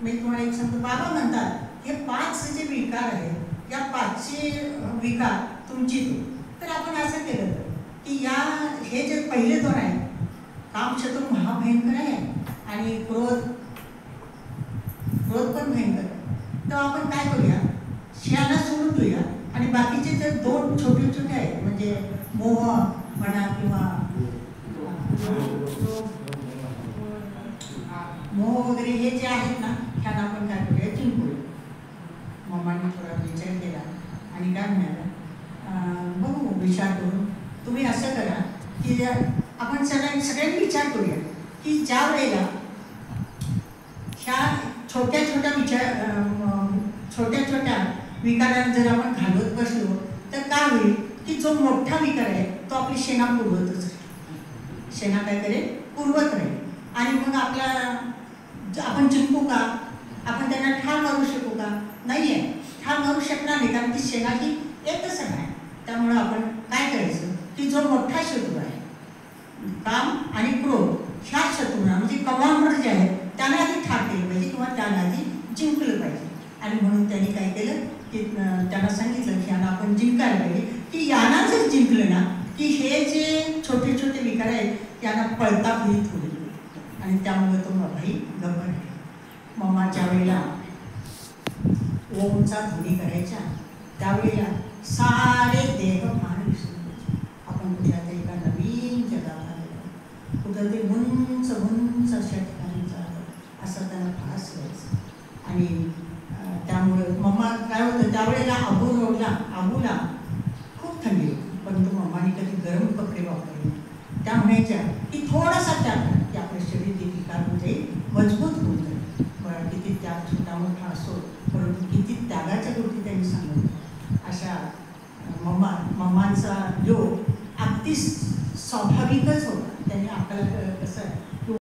मी तुम्हाला एक सांगतो, बाबा म्हणतात हे 5 जे विकार आहेत या 5चे विकार तुमची तू. तर आपण असं केलं की हे जे पहिले 2 आहेत, कामशत्रू महाभयंकर आहे आणि क्रोध पण भयंकर आहे. तर आपण काय करूया, ह्याला सोडून देऊया आणि बाकीचे जे 2 छोटे छोटे आहेत म्हणजे मोह म्हणा किंवा मोह वगैरे हे जे आहेत ना, ह्याला आपण काय करूया, जिंकूया. मम्माने थोडा विचार केला आणि काय म्हणाला, बघू विचार करून. तुम्ही असं करा की आपण सगळ्यांनी विचार करूया की ज्या वेळेला ह्या छोट्या छोट्या विकारांना जर आपण घालवत बसलो तर काय होईल की जो मोठा विकार आहे तो आपली सेना पुरवतच राहील. सेना काय करेल, पुरवत राहील. आणि मग आपण जिंकू का, आपण त्यांना ठार मारू शकू का, नाही आहे, ठार मारू शकणार नाही, कारण ती सेना ही एकच आहे. त्यामुळं आपण काय करायचं की जो मोठा शत्रू आहे, काम आणि क्रोध, ह्या शत्रूंना म्हणजे कमांडर जे आहेत त्यांना आधी ठार केलं पाहिजे किंवा त्यांना आधी जिंकलं पाहिजे. आणि म्हणून त्यांनी काय केलं की त्यांना सांगितलं की यांना आपण जिंकायला पाहिजे. की यांना जर जिंकलं ना की हे जे छोटे छोटे विकार आहेत त्यांना पळता भीत होईल आणि त्यामुळे तो बाबाही गप्प राहील. मम्माच्या वेळेला ओमचा ध्वनी करायच्या त्यावेळेला सारे देह भान विसरून जायचे. आपण कुठल्या तरी एका नवीन जगात आलेलो, कुठं ते उंच अशा ठिकाणी जातो असं त्यांना फास व्हायचं. आणि त्यामुळं मम्मा काय होतं त्यावेळेला आबूला खूप थंडी होती, परंतु मम्माने कधी गरम कपडे वापरले. त्या म्हणायच्या की थोडासा त्याग की आपलं शरीर देखील काय होऊन जाईल, मजबूत होऊन जाईल. बरं किती त्याग छोटा मोठा असो, परंतु किती त्यागाच्या गोष्टी त्यांनी सांगितल्या. अशा मम्मांचा योग अगदी स्वाभाविकच होता. त्यांनी आपल्याला कसं